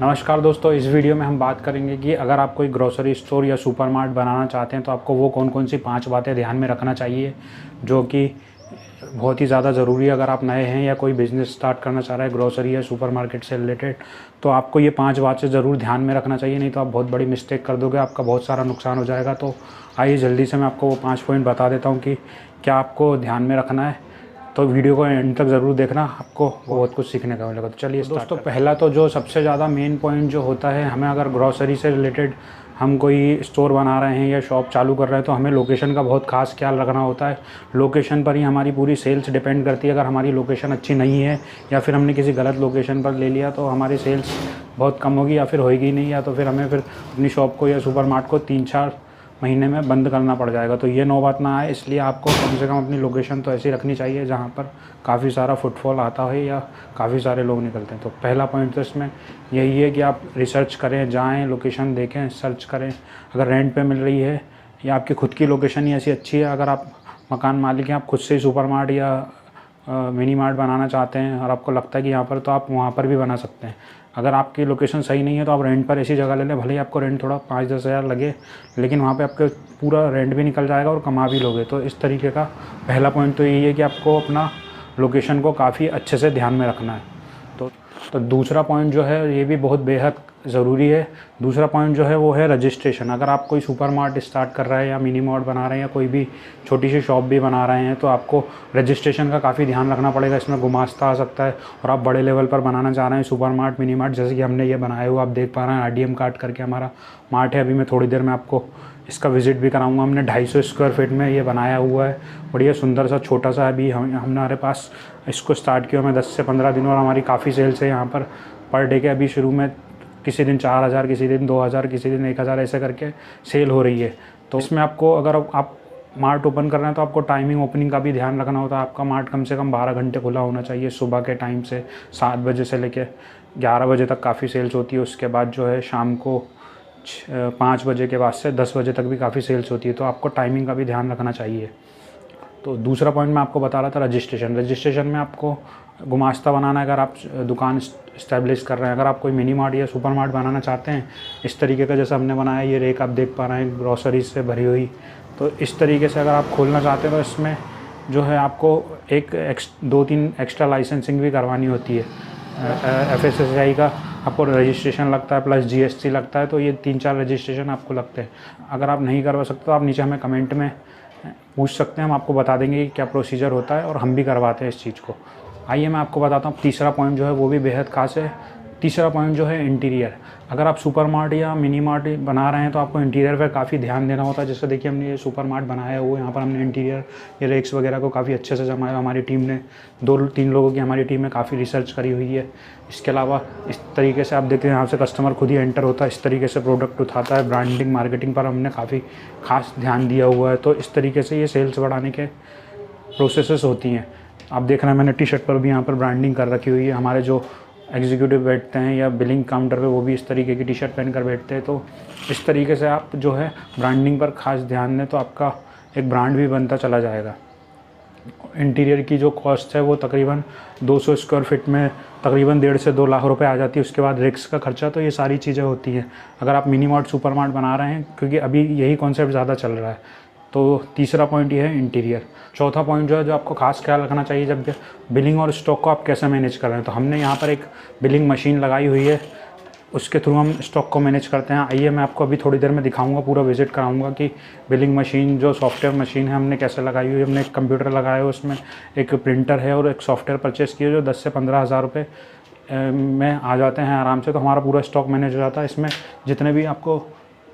नमस्कार दोस्तों, इस वीडियो में हम बात करेंगे कि अगर आप कोई ग्रोसरी स्टोर या सुपरमार्ट बनाना चाहते हैं तो आपको वो कौन कौन सी 5 बातें ध्यान में रखना चाहिए, जो कि बहुत ही ज़्यादा ज़रूरी है। अगर आप नए हैं या कोई बिज़नेस स्टार्ट करना चाह रहे हैं ग्रोसरी या सुपरमार्केट से रिलेटेड, तो आपको ये 5 बातें ज़रूर ध्यान में रखना चाहिए, नहीं तो आप बहुत बड़ी मिस्टेक कर दोगे, आपका बहुत सारा नुकसान हो जाएगा। तो आइए जल्दी से मैं आपको वो 5 पॉइंट बता देता हूँ कि क्या आपको ध्यान में रखना है। तो वीडियो को एंड तक ज़रूर देखना, आपको बहुत कुछ सीखने का मिलेगा। तो चलिए दोस्तों, पहला तो जो सबसे ज़्यादा मेन पॉइंट जो होता है, हमें अगर ग्रॉसरी से रिलेटेड हम कोई स्टोर बना रहे हैं या शॉप चालू कर रहे हैं तो हमें लोकेशन का बहुत खास ख्याल रखना होता है। लोकेशन पर ही हमारी पूरी सेल्स डिपेंड करती है। अगर हमारी लोकेशन अच्छी नहीं है या फिर हमने किसी गलत लोकेशन पर ले लिया तो हमारी सेल्स बहुत कम होगी या फिर होएगी नहीं, या तो फिर हमें फिर अपनी शॉप को या सुपरमार्ट को 3-4 महीने में बंद करना पड़ जाएगा। तो ये नौबत ना आए, इसलिए आपको कम से कम अपनी लोकेशन तो ऐसी रखनी चाहिए जहाँ पर काफ़ी सारा फुटफॉल आता है या काफ़ी सारे लोग निकलते हैं। तो पहला पॉइंट तो इसमें यही है कि आप रिसर्च करें, जाएं, लोकेशन देखें, सर्च करें। अगर रेंट पे मिल रही है या आपकी खुद की लोकेशन ही ऐसी अच्छी है, अगर आप मकान मालिक हैं, आप खुद से ही सुपरमार्ट या मिनी मार्ट बनाना चाहते हैं और आपको लगता है कि यहाँ पर, तो आप वहाँ पर भी बना सकते हैं। अगर आपकी लोकेशन सही नहीं है तो आप रेंट पर ऐसी जगह ले लें, भले ही आपको रेंट थोड़ा 5-10 हज़ार लगे, लेकिन वहाँ पे आपके पूरा रेंट भी निकल जाएगा और कमा भी लोगे। तो इस तरीके का पहला पॉइंट तो यही है कि आपको अपना लोकेशन को काफ़ी अच्छे से ध्यान में रखना है। तो दूसरा पॉइंट जो है, ये भी बहुत बेहद ज़रूरी है। दूसरा पॉइंट जो है वो है रजिस्ट्रेशन। अगर आप कोई सुपरमार्ट स्टार्ट कर रहे हैं या मिनी मार्ट बना रहे हैं या कोई भी छोटी सी शॉप भी बना रहे हैं तो आपको रजिस्ट्रेशन का काफ़ी ध्यान रखना पड़ेगा। इसमें गुमास्ता आ सकता है और आप बड़े लेवल पर बनाना चाह रहे हैं सुपरमार्ट, मिनी मार्ट, जैसे कि हमने ये बनाया हुआ आप देख पा रहे हैं। RDM कार्ड करके हमारा मार्ट है। अभी मैं थोड़ी देर में आपको इसका विज़िट भी कराऊंगा। हमने 250 स्क्वायर फीट में ये बनाया हुआ है, बढ़िया सुंदर सा छोटा सा। अभी हमारे पास इसको स्टार्ट किया हमें 10 से 15 दिन और हमारी काफ़ी सेल्स है यहाँ पर डे के। अभी शुरू में किसी दिन 4000, किसी दिन 2000, किसी दिन 1000 ऐसे करके सेल हो रही है। तो इसमें आपको, अगर आप मार्ट ओपन कर रहे हैं तो आपको टाइमिंग ओपनिंग का भी ध्यान रखना होता है। आपका मार्ट कम से कम 12 घंटे खुला होना चाहिए। सुबह के टाइम से 7 बजे से लेकर 11 बजे तक काफ़ी सेल्स होती है। उसके बाद जो है शाम को 5 बजे के बाद से 10 बजे तक भी काफ़ी सेल्स होती है। तो आपको टाइमिंग का भी ध्यान रखना चाहिए। तो दूसरा पॉइंट मैं आपको बता रहा था रजिस्ट्रेशन में आपको गुमास्ता बनाना है। अगर आप दुकान इस्टेब्लिश कर रहे हैं, अगर आप कोई मिनी मार्ट या सुपर मार्ट बनाना चाहते हैं इस तरीके का जैसा हमने बनाया, ये रेक आप देख पा रहे हैं ग्रॉसरीज से भरी हुई, तो इस तरीके से अगर आप खोलना चाहते हैं तो इसमें जो है आपको 2-3 एक्स्ट्रा लाइसेंसिंग भी करवानी होती है। FSSAI का आपको रजिस्ट्रेशन लगता है, प्लस GST लगता है। तो ये 3-4 रजिस्ट्रेशन आपको लगते हैं। अगर आप नहीं करवा सकते तो आप नीचे हमें कमेंट में पूछ सकते हैं, हम आपको बता देंगे कि क्या प्रोसीजर होता है और हम भी करवाते हैं इस चीज़ को। आइए मैं आपको बताता हूँ तीसरा पॉइंट जो है वो भी बेहद खास है। तीसरा पॉइंट जो है इंटीरियर। अगर आप सुपर मार्ट या मिनी मार्ट बना रहे हैं तो आपको इंटीरियर पर काफ़ी ध्यान देना होता है। जैसे देखिए हमने ये सुपर मार्ट बनाया हुआ है, यहाँ पर हमने इंटीरियर, ये रेक्स वगैरह को काफ़ी अच्छे से जमाया। हमारी टीम ने 2-3 लोगों की हमारी टीम में काफ़ी रिसर्च करी हुई है। इसके अलावा इस तरीके से आप देखते हैं यहाँ से कस्टमर खुद ही एंटर होता है, इस तरीके से प्रोडक्ट उठाता है। ब्रांडिंग, मार्केटिंग पर हमने काफ़ी खास ध्यान दिया हुआ है। तो इस तरीके से ये सेल्स बढ़ाने के प्रोसेसेस होती हैं। आप देख रहे हैं मैंने टी-शर्ट पर भी यहाँ पर ब्रांडिंग कर रखी हुई है। हमारे जो एग्जीक्यूटिव बैठते हैं या बिलिंग काउंटर पे वो भी इस तरीके की टी-शर्ट पहन कर बैठते हैं। तो इस तरीके से आप जो है ब्रांडिंग पर खास ध्यान दें तो आपका एक ब्रांड भी बनता चला जाएगा। इंटीरियर की जो कॉस्ट है वो तकरीबन 200 स्क्वायर फीट में तकरीबन 1.5 से 2 लाख रुपए आ जाती है। उसके बाद रिक्स का खर्चा, तो ये सारी चीज़ें होती हैं अगर आप मिनी मार्ट सुपर मार्ट बना रहे हैं, क्योंकि अभी यही कॉन्सेप्ट ज़्यादा चल रहा है। तो तीसरा पॉइंट ये है इंटीरियर। चौथा पॉइंट जो है, जो आपको खास ख्याल रखना चाहिए, जब बिलिंग और स्टॉक को आप कैसे मैनेज कर रहे हैं। तो हमने यहाँ पर एक बिलिंग मशीन लगाई हुई है, उसके थ्रू हम स्टॉक को मैनेज करते हैं। आइए मैं आपको अभी थोड़ी देर में दिखाऊंगा, पूरा विजिट कराऊंगा कि बिलिंग मशीन जो सॉफ्टवेयर मशीन है हमने कैसे लगाई हुई है। हमने एक कंप्यूटर लगाया है, उसमें एक प्रिंटर है और एक सॉफ्टवेयर परचेस किया जो 10 से 15 हज़ार रुपये में आ जाते हैं आराम से। तो हमारा पूरा स्टॉक मैनेज हो जाता है। इसमें जितने भी आपको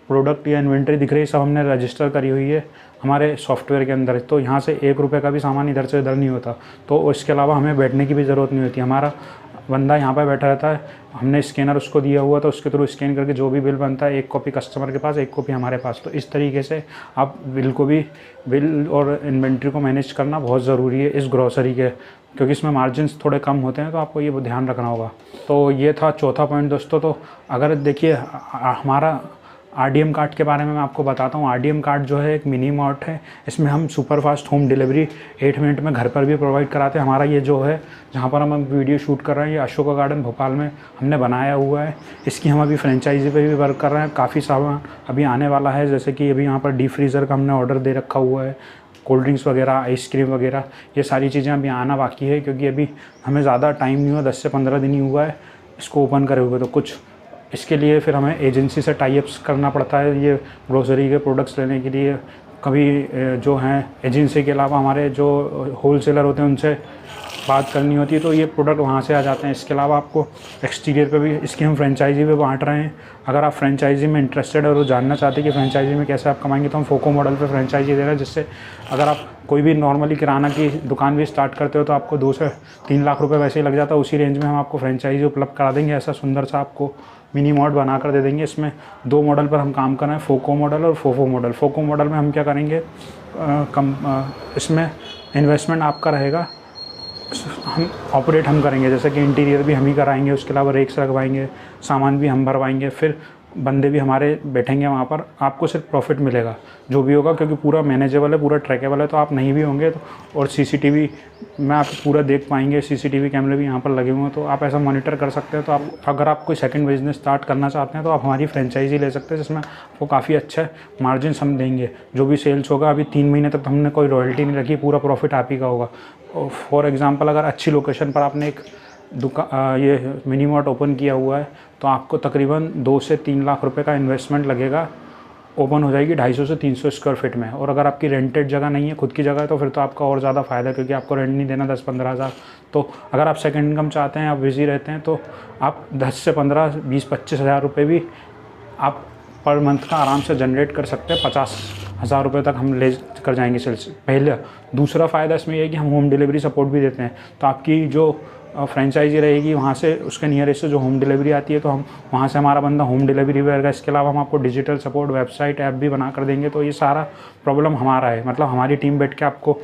प्रोडक्ट या इन्वेंट्री दिख रही है सब हमने रजिस्टर करी हुई है हमारे सॉफ्टवेयर के अंदर। तो यहाँ से 1 रुपये का भी सामान इधर से इधर नहीं होता। तो इसके अलावा हमें बैठने की भी ज़रूरत नहीं होती। हमारा बंदा यहाँ पर बैठा रहता है, हमने स्कैनर उसको दिया हुआ तो उसके थ्रू स्कैन करके जो भी बिल बनता है, 1 कॉपी कस्टमर के पास, 1 कॉपी हमारे पास। तो इस तरीके से आप बिल और इन्वेंट्री को मैनेज करना बहुत ज़रूरी है इस ग्रॉसरी के, क्योंकि इसमें मार्जिन्स थोड़े कम होते हैं। तो आपको ये ध्यान रखना होगा। तो ये था चौथा पॉइंट दोस्तों। तो अगर देखिए हमारा RDM कार्ड के बारे में मैं आपको बताता हूँ। RDM कार्ड जो है एक मिनी मार्ट है, इसमें हम super fast home delivery 8 minute में घर पर भी प्रोवाइड कराते हैं। हमारा ये जो है जहाँ पर हम वीडियो शूट कर रहे हैं, ये अशोका गार्डन भोपाल में हमने बनाया हुआ है। इसकी हम अभी फ्रेंचाइजी पे भी वर्क कर रहे हैं। काफ़ी सामान अभी आने वाला है, जैसे कि अभी यहाँ पर डीप फ्रीज़र का हमने ऑर्डर दे रखा हुआ है, कोल्ड ड्रिंक्स वगैरह, आइसक्रीम वगैरह, ये सारी चीज़ें अभी आना बाकी है, क्योंकि अभी हमें ज़्यादा टाइम नहीं हुआ, 10 से 15 दिन ही हुआ है इसको ओपन करे हुए। तो कुछ इसके लिए फिर हमें एजेंसी से टाई अप्स करना पड़ता है ये ग्रोसरी के प्रोडक्ट्स लेने के लिए। कभी जो हैं एजेंसी के अलावा हमारे जो होलसेलर होते हैं उनसे बात करनी होती है, तो ये प्रोडक्ट वहाँ से आ जाते हैं। इसके अलावा आपको एक्सटीरियर पे भी इसकी हम फ्रेंचाइजी पे बांट रहे हैं। अगर आप फ्रेंचाइजी में इंटरेस्टेड और जानना चाहते हैं कि फ्रेंचाइजी में कैसे आप कमाएंगे, तो हम फोको मॉडल पे फ्रेंचाइजी दे रहे हैं, जिससे अगर आप कोई भी नॉर्मली किराना की दुकान भी स्टार्ट करते हो तो आपको 2 से 3 लाख रुपये वैसे ही लग जाता है। उसी रेंज में हम आपको फ्रेंचाइजी उपलब्ध करा देंगे। ऐसा सुंदर सा आपको मिनी मॉड बना कर दे देंगे। इसमें 2 मॉडल पर हम काम कर रहे हैं, फोको मॉडल और फोफो मॉडल। फोको मॉडल में हम क्या करेंगे, इसमें इन्वेस्टमेंट आपका रहेगा, हम ऑपरेट हम करेंगे, जैसे कि इंटीरियर भी हम ही कराएंगे, उसके अलावा रेक्स लगवाएंगे, सामान भी हम भरवाएंगे, फिर बंदे भी हमारे बैठेंगे वहाँ पर। आपको सिर्फ प्रॉफिट मिलेगा जो भी होगा, क्योंकि पूरा मैनेजेबल है, पूरा ट्रैकेबल है। तो आप नहीं भी होंगे तो, और CCTV में आप पूरा देख पाएंगे, CCTV कैमरे भी यहाँ पर लगे हुए हैं, तो आप ऐसा मॉनिटर कर सकते हैं। तो आप अगर आप कोई सेकंड बिजनेस स्टार्ट करना चाहते हैं तो आप हमारी फ्रेंचाइजी ले सकते हैं, जिसमें आपको काफ़ी अच्छा मार्जिन हम देंगे। जो भी सेल्स होगा, अभी 3 महीने तक हमने कोई रॉयल्टी नहीं रखी, पूरा प्रॉफिट आप ही का होगा। फॉर एग्ज़ाम्पल, अगर अच्छी लोकेशन पर आपने एक ये मिनी मार्ट ओपन किया हुआ है, तो आपको तकरीबन 2 से 3 लाख रुपए का इन्वेस्टमेंट लगेगा। ओपन हो जाएगी 250 से 300 स्क्वायर फीट में। और अगर आपकी रेंटेड जगह नहीं है, खुद की जगह है, तो फिर तो आपका और ज़्यादा फ़ायदा है, क्योंकि आपको रेंट नहीं देना 10-15 हज़ार। तो अगर आप सेकंड इनकम चाहते हैं, आप बिज़ी रहते हैं, तो आप 10 से 15, 20-25 हज़ार रुपये भी आप पर मंथ का आराम से जनरेट कर सकते हैं। 50 हज़ार रुपये तक हम ले कर जाएंगे सेल्स पहले। दूसरा फ़ायदा इसमें यह है कि हम होम डिलीवरी सपोर्ट भी देते हैं। तो आपकी जो फ्रेंचाइजी रहेगी, वहाँ से उसके नियरेस्ट से जो होम डिलीवरी आती है, तो हम वहाँ से हमारा बंदा होम डिलीवरी भी करेगा। इसके अलावा हम आपको डिजिटल सपोर्ट, वेबसाइट, ऐप भी बना कर देंगे। तो ये सारा प्रॉब्लम हमारा है, मतलब हमारी टीम बैठ के आपको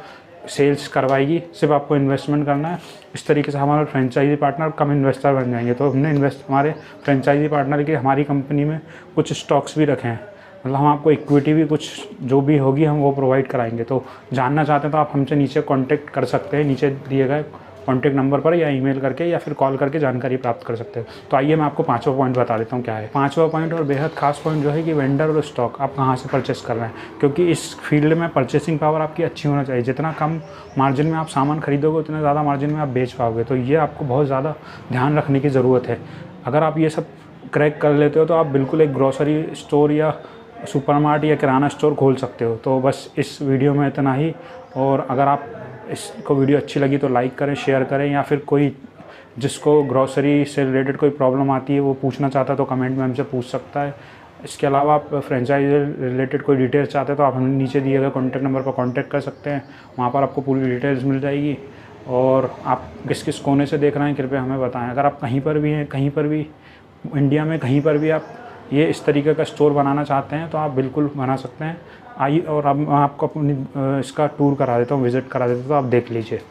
सेल्स करवाएगी, सिर्फ आपको इन्वेस्टमेंट करना है। इस तरीके से हमारे फ्रेंचाइजी पार्टनर कम इन्वेस्टर बन जाएंगे। तो हमने हमारे फ्रेंचाइजी पार्टनर के हमारी कंपनी में कुछ स्टॉक्स भी रखे हैं, मतलब हम आपको इक्विटी भी कुछ जो भी होगी हम वो प्रोवाइड कराएंगे। तो जानना चाहते हैं तो आप हमसे नीचे कांटेक्ट कर सकते हैं, नीचे दिए गए कॉन्टैक्ट नंबर पर, या ईमेल करके या फिर कॉल करके जानकारी प्राप्त कर सकते हैं। तो आइए मैं आपको 5वां पॉइंट बता देता हूँ क्या है। 5वां पॉइंट और बेहद खास पॉइंट जो है कि वेंडर और स्टॉक आप कहाँ से परचेस कर रहे हैं, क्योंकि इस फील्ड में परचेसिंग पावर आपकी अच्छी होना चाहिए। जितना कम मार्जिन में आप सामान खरीदोगे, उतना ज़्यादा मार्जिन में आप बेच पाओगे। तो ये आपको बहुत ज़्यादा ध्यान रखने की ज़रूरत है। अगर आप ये सब क्रैक कर लेते हो तो आप बिल्कुल एक ग्रॉसरी स्टोर या सुपरमार्ट या किराना स्टोर खोल सकते हो। तो बस इस वीडियो में इतना ही। और अगर आप इसको वीडियो अच्छी लगी तो लाइक करें, शेयर करें, या फिर कोई जिसको ग्रॉसरी से रिलेटेड कोई प्रॉब्लम आती है वो पूछना चाहता है तो कमेंट में हमसे पूछ सकता है। इसके अलावा आप फ्रेंचाइजी रिलेटेड कोई डिटेल्स चाहते हैं तो आप हमें नीचे दिए गए कॉन्टैक्ट नंबर पर कॉन्टैक्ट कर सकते हैं, वहाँ पर आपको पूरी डिटेल्स मिल जाएगी। और आप किस किस कोने से देख रहे हैं कृपया हमें बताएं। अगर आप कहीं पर भी हैं, कहीं पर भी इंडिया में कहीं पर भी आप ये इस तरीके का स्टोर बनाना चाहते हैं तो आप बिल्कुल बना सकते हैं। आइए, और अब मैं आपको अपनी इसका टूर करा देता हूँ, विज़िट करा देता हूँ, तो आप देख लीजिए।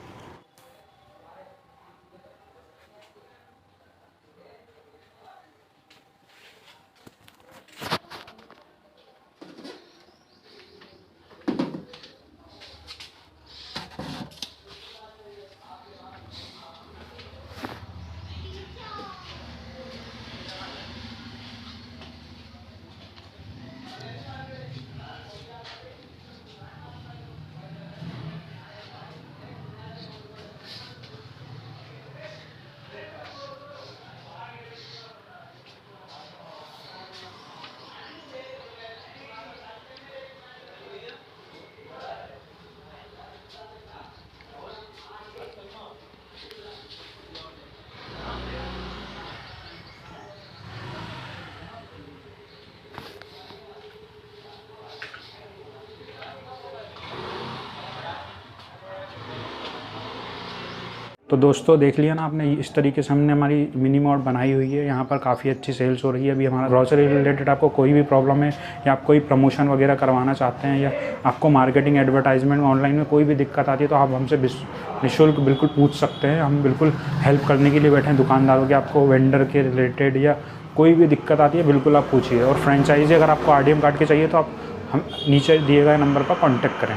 तो दोस्तों देख लिया ना आपने, इस तरीके से हमने हमारी मिनी मार्ट बनाई हुई है। यहाँ पर काफ़ी अच्छी सेल्स हो रही है। अभी हमारा ग्रॉसरी रिलेटेड आपको कोई भी प्रॉब्लम है, या आप कोई प्रमोशन वगैरह करवाना चाहते हैं, या आपको मार्केटिंग एडवर्टाइजमेंट ऑनलाइन में कोई भी दिक्कत आती है, तो आप हमसे निःशुल्क बिल्कुल पूछ सकते हैं। हम बिल्कुल हेल्प करने के लिए बैठे हैं दुकानदारों के। आपको वेंडर के रिलेटेड या कोई भी दिक्कत आती है बिल्कुल आप पूछिए। और फ्रेंचाइजी अगर आपको RDM कार्ड की चाहिए तो आप हम नीचे दिए गए नंबर पर कॉन्टैक्ट करें।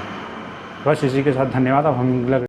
बस इसी के साथ धन्यवाद। अब हम